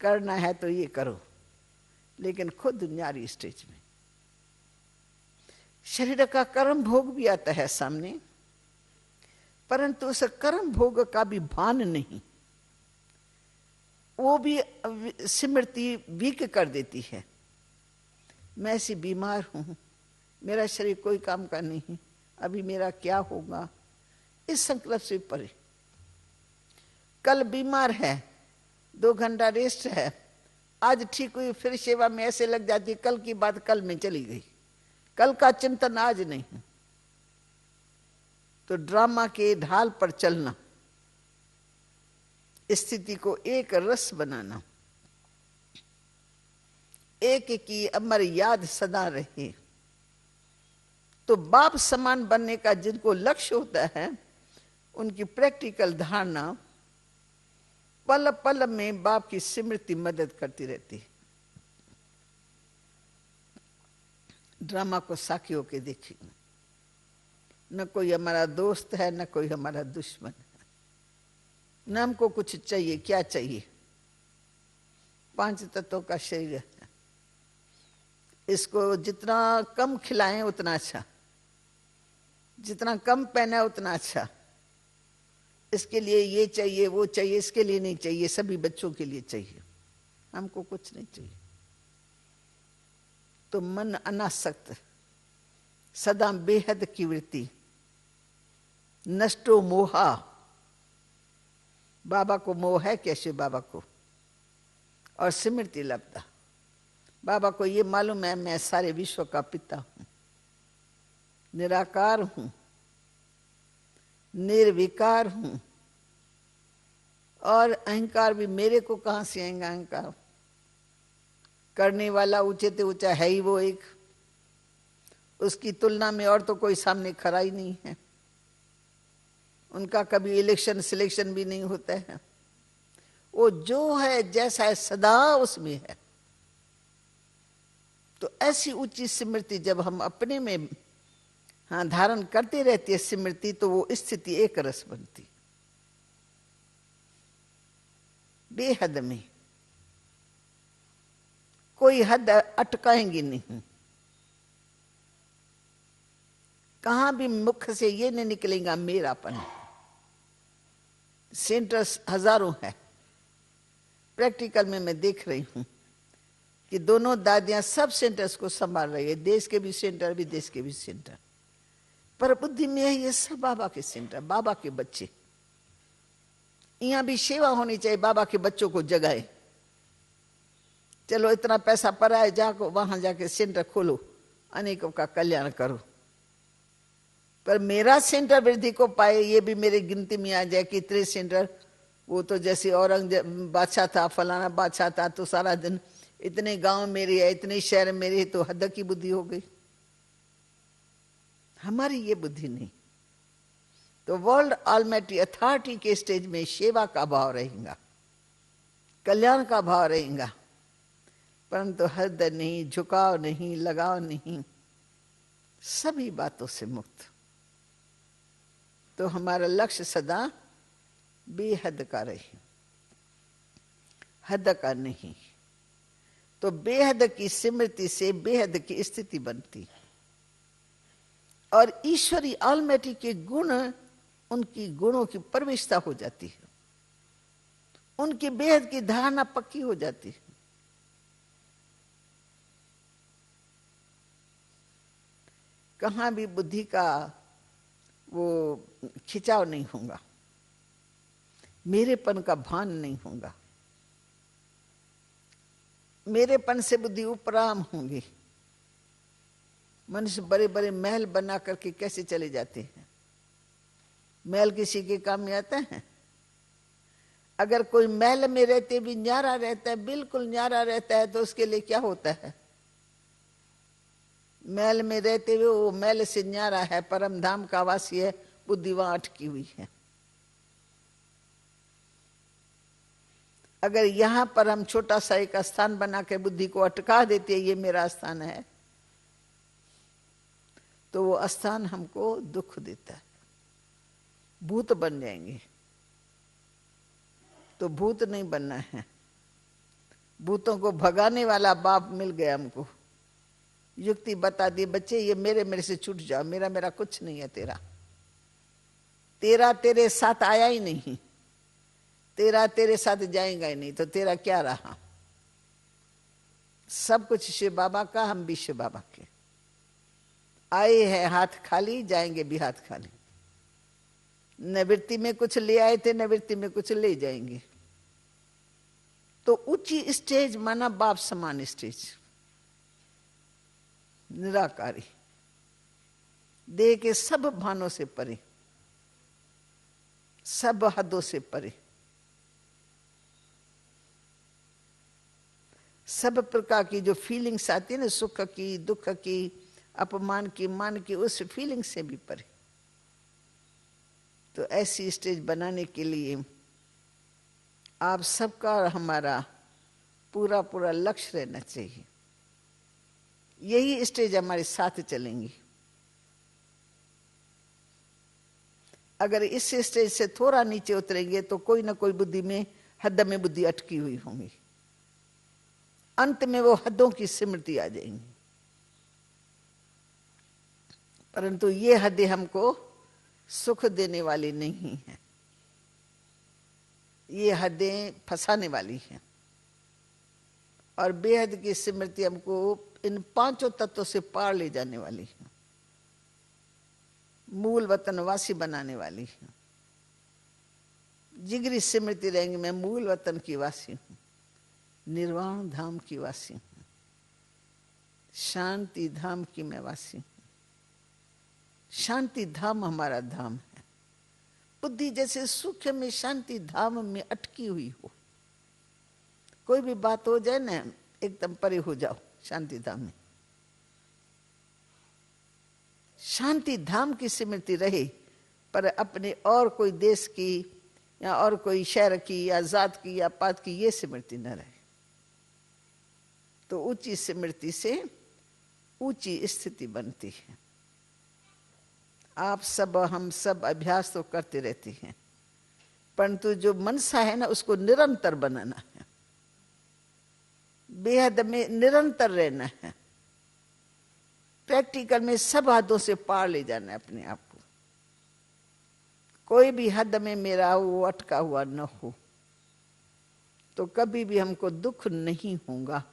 करना है तो ये करो, लेकिन खुद न्यारी स्टेज में शरीर का कर्म भोग भी आता है सामने, परंतु उस कर्म भोग का भी भान नहीं, वो भी स्मृति वीक कर देती है। मैं ऐसी बीमार हूं, मेरा शरीर कोई काम का नहीं, अभी मेरा क्या होगा, इस संकल्प से परे। कल बीमार है, 2 घंटा रेस्ट है, आज ठीक हुई, फिर सेवा में ऐसे लग जाती, कल की बात कल में चली गई, कल का चिंतन आज नहीं। तो ड्रामा के ढाल पर चलना, स्थिति को एक रस बनाना, एक की अमर याद सदा रहे। तो बाप समान बनने का जिनको लक्ष्य होता है, उनकी प्रैक्टिकल धारणा पल पल में बाप की स्मृति मदद करती रहती है। ड्रामा को साखी होके देखिए, न कोई हमारा दोस्त है, न कोई हमारा दुश्मन है, न हमको कुछ चाहिए। क्या चाहिए? 5 तत्वों का शरीर है, इसको जितना कम खिलाएं उतना अच्छा, जितना कम पहना उतना अच्छा। इसके लिए ये चाहिए वो चाहिए, इसके लिए नहीं चाहिए, सभी बच्चों के लिए चाहिए, हमको कुछ नहीं चाहिए। तो मन अनासक्त, सदा बेहद की वृत्ति, नष्टो मोहा। बाबा को मोह है कैसे? बाबा को और स्मृति लब्धा। बाबा को ये मालूम है मैं सारे विश्व का पिता हूं, निराकार हूं, निर्विकार हूं, और अहंकार भी मेरे को कहां से आएगा? अहंकार करने वाला ऊंचे से ऊंचा है ही वो एक, उसकी तुलना में और तो कोई सामने खड़ा ही नहीं है। उनका कभी इलेक्शन सिलेक्शन भी नहीं होता है, वो जो है जैसा है सदा उसमें है। तो ऐसी ऊंची स्मृति जब हम अपने में धारण करते रहती है स्मृति, तो वो स्थिति एक रस बनती, बेहद में कोई हद अटकाएंगी नहीं। कहां भी मुख से ये नहीं निकलेगा मेरापन। सेंटर्स हजारों है, प्रैक्टिकल में मैं देख रही हूं कि दोनों दादियां सब सेंटर्स को संभाल रही है, देश के भी सेंटर, विदेश के भी सेंटर। पर बुद्धि में है ये सब बाबा के सेंटर, बाबा के बच्चे। यहां भी सेवा होनी चाहिए, बाबा के बच्चों को जगाए। चलो इतना पैसा पड़ा है, जाको वहां जाके सेंटर खोलो, अनेकों का कल्याण करो। पर मेरा सेंटर वृद्धि को पाए, ये भी मेरी गिनती में आ जाए कि इतने सेंटर। वो तो जैसे औरंगजेब बादशाह था, फलाना बादशाह था, तो सारा दिन इतने गांव मेरे है, इतने शहर मेरे है, तो हद की बुद्धि हो गई। हमारी ये बुद्धि नहीं। तो वर्ल्ड ऑलमाइटी अथॉरिटी के स्टेज में सेवा का भाव रहेगा, कल्याण का भाव रहेगा, परंतु हद नहीं, झुकाव नहीं, लगाव नहीं, सभी बातों से मुक्त। तो हमारा लक्ष्य सदा बेहद का रहे, हद का नहीं। तो बेहद की स्मृति से बेहद की स्थिति बनती, और ईश्वरी ऑलमाइटी के गुण, उनकी गुणों की प्रविष्टता हो जाती है, उनकी बेहद की धारणा पक्की हो जाती है। कहां भी बुद्धि का वो खिंचाव नहीं होगा, मेरेपन का भान नहीं होगा। मेरेपन से बुद्धि उपराम होंगी। मनुष्य बड़े बड़े महल बना करके कैसे चले जाते हैं, महल किसी के काम में आता है? अगर कोई महल में रहते भी न्यारा रहता है, बिल्कुल न्यारा रहता है, तो उसके लिए क्या होता है? महल में रहते हुए वो महल से न्यारा है, परम धाम का वासी है, बुद्धि वहां अटकी हुई है। अगर यहां पर हम छोटा सा एक स्थान बना के बुद्धि को अटका देते, ये मेरा स्थान है, तो वो स्थान हमको दुख देता है, भूत बन जाएंगे। तो भूत नहीं बनना है। भूतों को भगाने वाला बाप मिल गया हमको, युक्ति बता दी, बच्चे ये मेरे से छूट जाओ, मेरा कुछ नहीं है, तेरा तेरे साथ आया ही नहीं, तेरा तेरे साथ जाएगा ही नहीं, तो तेरा क्या रहा? सब कुछ शिव बाबा का, हम भी शिव बाबा के। आए हैं हाथ खाली, जाएंगे भी हाथ खाली। निवृत्ति में कुछ ले आए थे, निवृत्ति में कुछ ले जाएंगे। तो ऊंची स्टेज माना बाप समान स्टेज, निराकारी, देह के सब भानों से परे, सब हदों से परे, सब प्रकार की जो फीलिंग्स आती है ना, सुख की, दुख की, अपमान की, मान की, उस फीलिंग से भी परे। तो ऐसी स्टेज बनाने के लिए आप सबका और हमारा पूरा पूरा लक्ष्य रहना चाहिए। यही स्टेज हमारे साथ चलेंगी। अगर इस स्टेज से थोड़ा नीचे उतरेंगे तो कोई ना कोई बुद्धि में, हद में बुद्धि अटकी हुई होंगी, अंत में वो हदों की स्मृति आ जाएंगी। परंतु ये हदें हमको सुख देने वाली नहीं है, ये हदें फंसाने वाली हैं। और बेहद की स्मृति हमको इन पांचों तत्वों से पार ले जाने वाली है, मूल वतन वासी बनाने वाली है। जिगरी स्मृति रहेंगे, मैं मूल वतन की वासी हूं, निर्वाण धाम की वासी हूं, शांति धाम की मैं वासी हूं। शांति धाम हमारा धाम है। बुद्धि जैसे सुख में शांति धाम में अटकी हुई हो, कोई भी बात हो जाए ना, एकदम परे हो जाओ शांति धाम में। शांति धाम की स्मृति रहे, पर अपने और कोई देश की या और कोई शहर की या जात की या पात की ये स्मृति न रहे। तो ऊंची स्मृति से ऊंची स्थिति बनती है। आप सब, हम सब अभ्यास तो करते रहते हैं, परंतु जो मनसा है ना, उसको निरंतर बनाना है, बेहद में निरंतर रहना है। प्रैक्टिकल में सब हदों से पार ले जाना है अपने आप को। कोई भी हद में मेरा वो अटका हुआ न हो, तो कभी भी हमको दुख नहीं होगा।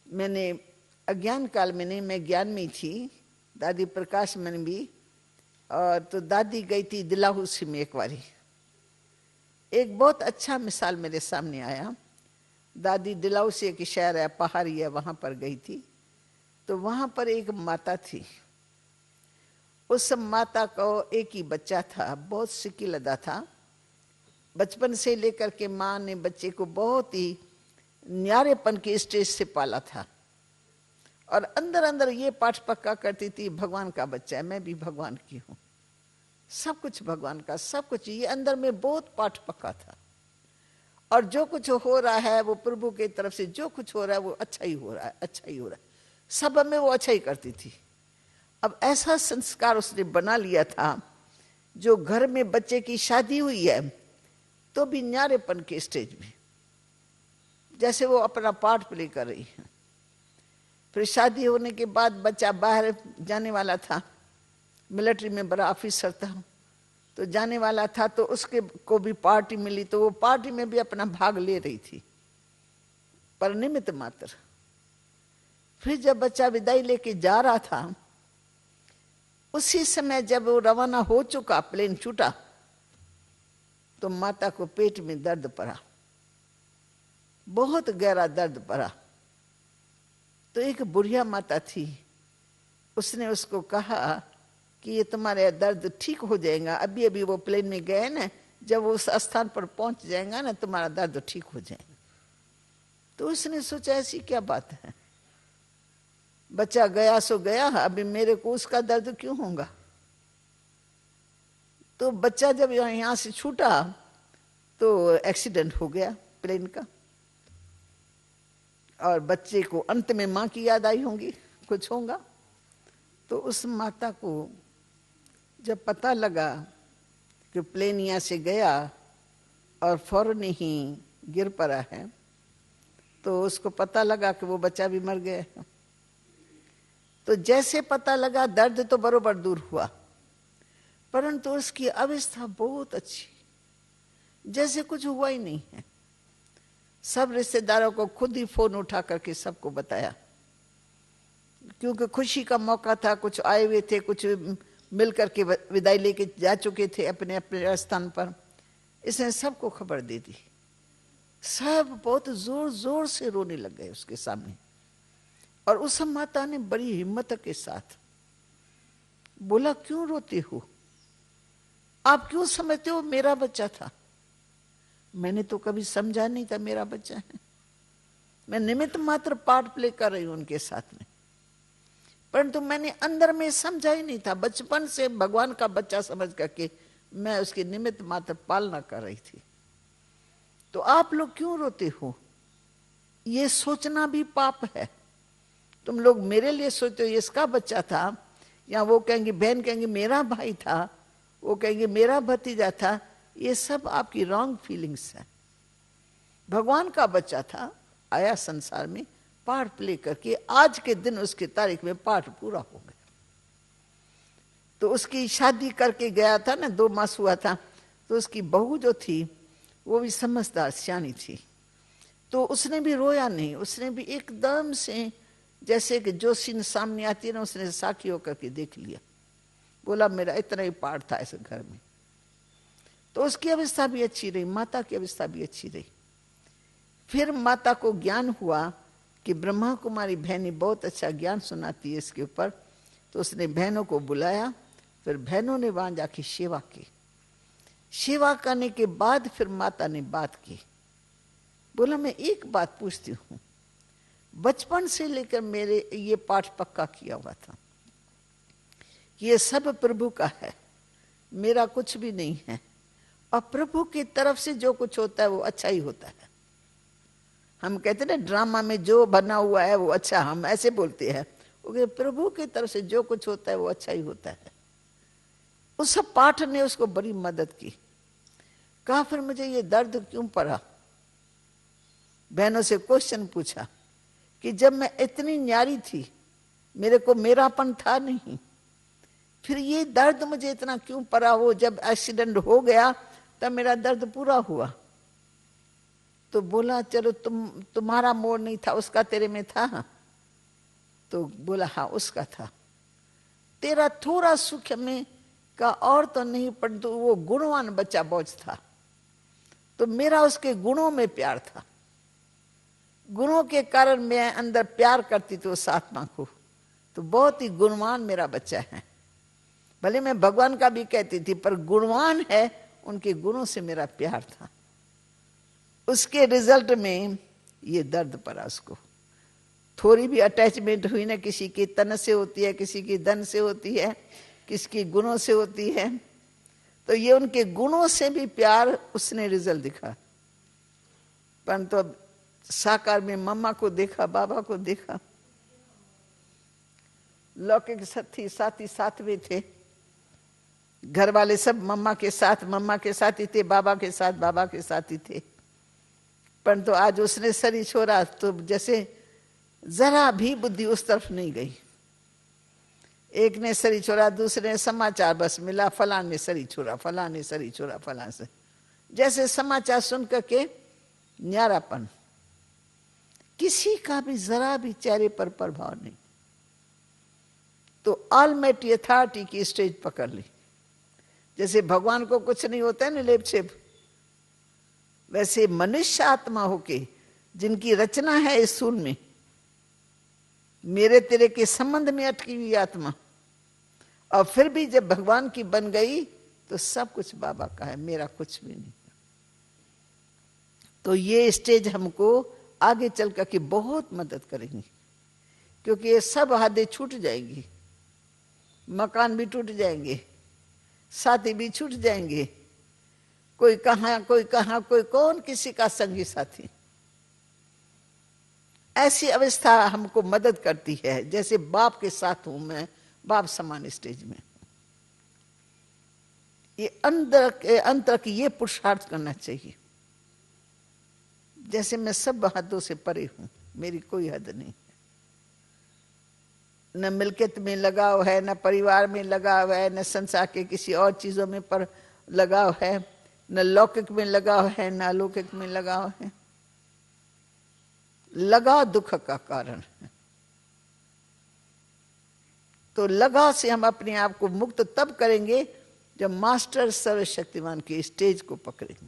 मैंने अज्ञान काल में नहीं, मैं ज्ञान में थी, दादी प्रकाश में भी, और तो दादी गई थी दिलाहुसी में एक बारी। एक बहुत अच्छा मिसाल मेरे सामने आया। दादी दिलाहुसी एक शहर है, पहाड़ी है, वहां पर गई थी। तो वहां पर एक माता थी। उस माता को एक ही बच्चा था, बहुत सिकिल अदा था। बचपन से लेकर के माँ ने बच्चे को बहुत ही न्यारेपन के स्टेज से पाला था, और अंदर अंदर ये पाठ पक्का करती थी, भगवान का बच्चा है, मैं भी भगवान की हूँ, सब कुछ भगवान का, सब कुछ, ये अंदर में बहुत पाठ पक्का था। और जो कुछ हो रहा है वो प्रभु की तरफ से, जो कुछ हो रहा है वो अच्छा ही हो रहा है, अच्छा ही हो रहा है, सब में वो अच्छा ही करती थी। अब ऐसा संस्कार उसने बना लिया था, जो घर में बच्चे की शादी हुई है तो भी न्यारेपन के स्टेज में, जैसे वो अपना पार्ट प्ले कर रही है। फिर शादी होने के बाद बच्चा बाहर जाने वाला था, मिलिट्री में बड़ा ऑफिसर था, तो जाने वाला था, तो उसके को भी पार्टी मिली, तो वो पार्टी में भी अपना भाग ले रही थी, पर निमित्त मात्र। फिर जब बच्चा विदाई लेके जा रहा था, उसी समय जब वो रवाना हो चुका, प्लेन छूटा, तो माता को पेट में दर्द पड़ा, बहुत गहरा दर्द पड़ा। तो एक बुढ़िया माता थी, उसने उसको कहा कि ये तुम्हारे दर्द ठीक हो जाएगा, अभी अभी वो प्लेन में गए ना, जब वो उस स्थान पर पहुंच जाएगा ना, तुम्हारा दर्द ठीक हो जाएगा। तो उसने सोचा ऐसी क्या बात है, बच्चा गया सो गया, अभी मेरे को उसका दर्द क्यों होगा। तो बच्चा जब यहाँ से छूटा तो एक्सीडेंट हो गया प्लेन का, और बच्चे को अंत में माँ की याद आई होगी, कुछ होगा। तो उस माता को जब पता लगा कि प्लेन यहाँ से गया और फौरन ही गिर पड़ा है, तो उसको पता लगा कि वो बच्चा भी मर गया है। तो जैसे पता लगा, दर्द तो बरोबर दूर हुआ, परंतु उसकी अवस्था बहुत अच्छी, जैसे कुछ हुआ ही नहीं है। सब रिश्तेदारों को खुद ही फोन उठा करके सबको बताया, क्योंकि खुशी का मौका था, कुछ आए हुए थे, कुछ मिल करके विदाई लेके जा चुके थे अपने अपने स्थान पर। इसने सबको खबर दे दी। सब बहुत जोर जोर से रोने लग गए उसके सामने। और उस माता ने बड़ी हिम्मत के साथ बोला, क्यों रोते हो, आप क्यों समझते हो मेरा बच्चा था, मैंने तो कभी समझा नहीं था मेरा बच्चा है, मैं निमित्त मात्र पार्ट प्ले कर रही हूं उनके साथ में, परंतु मैंने अंदर में समझा ही नहीं था। बचपन से भगवान का बच्चा समझ करके मैं उसकी निमित्त मात्र पालना कर रही थी। तो आप लोग क्यों रोते हो, ये सोचना भी पाप है। तुम लोग मेरे लिए सोचते हो ये इसका बच्चा था, या वो कहेंगे, बहन कहेंगे मेरा भाई था, वो कहेंगे मेरा भतीजा था, ये सब आपकी रॉन्ग फीलिंग्स है। भगवान का बच्चा था, आया संसार में, पार्ट प्ले करके आज के दिन उसके तारीख में पार्ट पूरा हो गया। तो उसकी शादी करके गया था ना, 2 मास हुआ था, तो उसकी बहू जो थी वो भी समझदार सियानी थी, तो उसने भी रोया नहीं, उसने भी एकदम से जैसे कि जो सीन सामने आती है ना, उसने साखी होकर के देख लिया, बोला मेरा इतना ही पार्ट था इस घर में। तो उसकी अवस्था भी अच्छी रही, माता की अवस्था भी अच्छी रही। फिर माता को ज्ञान हुआ कि ब्रह्मा कुमारी बहनी बहुत अच्छा ज्ञान सुनाती है इसके ऊपर, तो उसने बहनों को बुलाया। फिर बहनों ने वहां जाके सेवा की। सेवा करने के बाद फिर माता ने बात की, बोला मैं एक बात पूछती हूँ, बचपन से लेकर मेरे ये पाठ पक्का किया हुआ था, ये सब प्रभु का है, मेरा कुछ भी नहीं है, और प्रभु की तरफ से जो कुछ होता है वो अच्छा ही होता है। हम कहते हैं ना ड्रामा में जो बना हुआ है वो अच्छा, हम ऐसे बोलते हैं, प्रभु की तरफ से जो कुछ होता है वो अच्छा ही होता है। उस पाठ ने उसको बड़ी मदद की। कहा फिर मुझे ये दर्द क्यों पड़ा, बहनों से क्वेश्चन पूछा कि जब मैं इतनी न्यारी थी, मेरे को मेरापन था नहीं। फिर ये दर्द मुझे इतना क्यों पड़ा? वो जब एक्सीडेंट हो गया तब मेरा दर्द पूरा हुआ। तो बोला चलो तुम्हारा मोड़ नहीं था, उसका तेरे में था? तो बोला हाँ उसका था। तेरा थोड़ा सुख में का और तो नहीं, परंतु वो गुणवान बच्चा बोझ था, तो मेरा उसके गुणों में प्यार था। गुणों के कारण मैं अंदर प्यार करती थी उस आत्मा को। तो बहुत ही गुणवान मेरा बच्चा है। भले मैं भगवान का भी कहती थी, पर गुणवान है, उनके गुणों से मेरा प्यार था। उसके रिजल्ट में ये दर्द पड़ा उसको। थोड़ी भी अटैचमेंट हुई ना, किसी की तन से होती है, किसी की धन से होती है, किसी की गुणों से होती है, तो ये उनके गुणों से भी प्यार उसने रिजल्ट दिखा। परंतु अब साकार में मम्मा को देखा, बाबा को देखा, लौकिक साथी साथ में थे, घर वाले सब मम्मा के साथ ही थे, बाबा के साथ ही थे। परंतु आज उसने शरीर छोड़ा तो जैसे जरा भी बुद्धि उस तरफ नहीं गई। एक ने शरीर छोड़ा, दूसरे ने समाचार बस मिला, फलां ने शरीर छोड़ा, फलां ने शरीर छोड़ा, फलां से जैसे समाचार सुन करके न्यारापन, किसी का भी जरा भी चेहरे पर प्रभाव नहीं। तो ऑलमाइटी अथॉरिटी की स्टेज पकड़ ली। जैसे भगवान को कुछ नहीं होता है ना लेप छेप, वैसे मनुष्य आत्मा होके जिनकी रचना है इस सूल में, मेरे तेरे के संबंध में अटकी हुई आत्मा, और फिर भी जब भगवान की बन गई तो सब कुछ बाबा का है, मेरा कुछ भी नहीं। तो ये स्टेज हमको आगे चल करके बहुत मदद करेंगी, क्योंकि ये सब हदें छूट जाएंगी, मकान भी टूट जाएंगे, साथी भी छूट जाएंगे, कोई कहाँ कोई कौन किसी का संगी साथी। ऐसी अवस्था हमको मदद करती है, जैसे बाप के साथ हूं मैं, बाप समान स्टेज में। ये अंतर की ये पुरुषार्थ करना चाहिए। जैसे मैं सब हदों से परे हूं, मेरी कोई हद नहीं है, न मिल्कियत में लगाव है, न परिवार में लगाव है, न संसार के किसी और चीजों में पर लगाव है, न लौकिक में लगाव है, न अलौकिक में लगाव है। लगाव दुख का कारण है। तो लगाव से हम अपने आप को मुक्त तब करेंगे जब मास्टर सर्वशक्तिमान की स्टेज को पकड़ेंगे,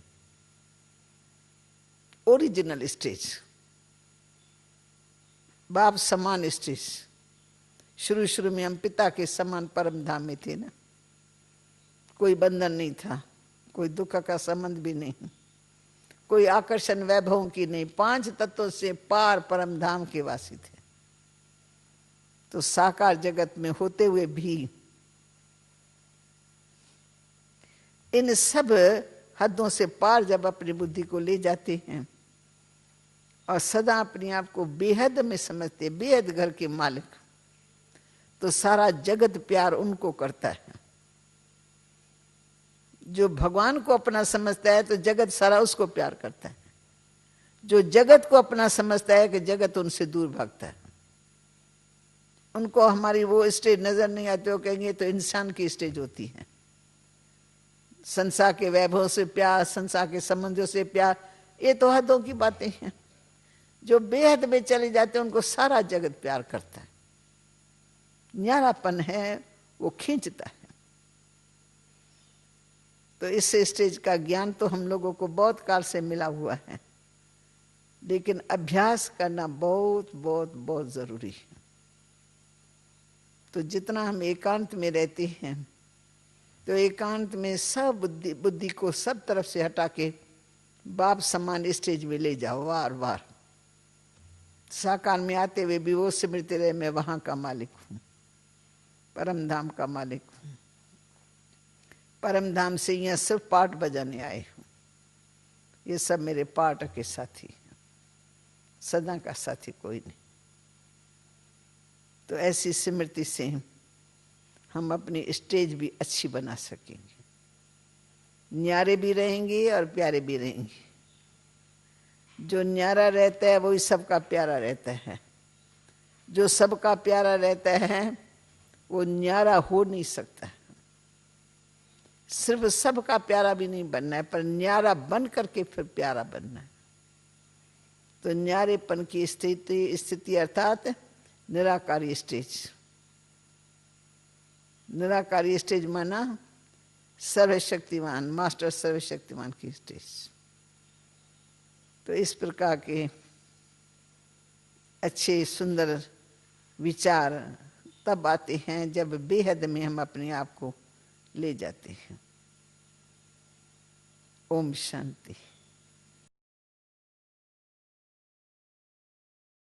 ओरिजिनल स्टेज, बाप समान स्टेज। शुरू में हम पिता के समान परम धाम में थे ना, कोई बंधन नहीं था, कोई दुख का संबंध भी नहीं, कोई आकर्षण वैभवों की नहीं, 5 तत्वों से पार परम धाम के वासी थे। तो साकार जगत में होते हुए भी इन सब हदों से पार जब अपनी बुद्धि को ले जाते हैं और सदा अपने आप को बेहद में समझते, बेहद घर के मालिक, तो सारा जगत प्यार उनको करता है। जो भगवान को अपना समझता है तो जगत सारा उसको प्यार करता है। जो जगत को अपना समझता है कि जगत उनसे दूर भागता है। उनको हमारी वो स्टेज नजर नहीं आती, वो कहेंगे तो इंसान की स्टेज होती है। संसार के वैभव से प्यार, संसार के संबंधों से प्यार, ये तो हदों की बातें हैं। जो बेहद में चले जाते हैं उनको सारा जगत प्यार करता है। न्यारापन है, वो खींचता है। तो इस स्टेज का ज्ञान तो हम लोगों को बहुत काल से मिला हुआ है, लेकिन अभ्यास करना बहुत बहुत बहुत जरूरी है। तो जितना हम एकांत में रहते हैं, तो एकांत में सब बुद्धि को सब तरफ से हटा के बाप समान स्टेज में ले जाओ। वार वार साकार में आते हुए भी वो सिमरते रहे, मैं वहां का मालिक हूं, परम धाम का मालिक हूं, परम धाम से यहाँ सिर्फ पाठ बजाने आए हूं, ये सब मेरे पाठ के साथी हैं, सदा का साथी कोई नहीं। तो ऐसी स्मृति से हम अपनी स्टेज भी अच्छी बना सकेंगे, न्यारे भी रहेंगे और प्यारे भी रहेंगे। जो न्यारा रहता है वही सबका प्यारा रहता है। जो सबका प्यारा रहता है वो न्यारा हो नहीं सकता। सिर्फ सबका प्यारा भी नहीं बनना है, पर न्यारा बन करके फिर प्यारा बनना है। तो न्यारेपन की स्थिति अर्थात निराकारी स्टेज। निराकारी स्टेज माना सर्वशक्तिमान, मास्टर सर्वशक्तिमान की स्टेज। तो इस प्रकार के अच्छे सुंदर विचार तब आते हैं जब बेहद में हम अपने आप को ले जाते हैं। ओम शांति।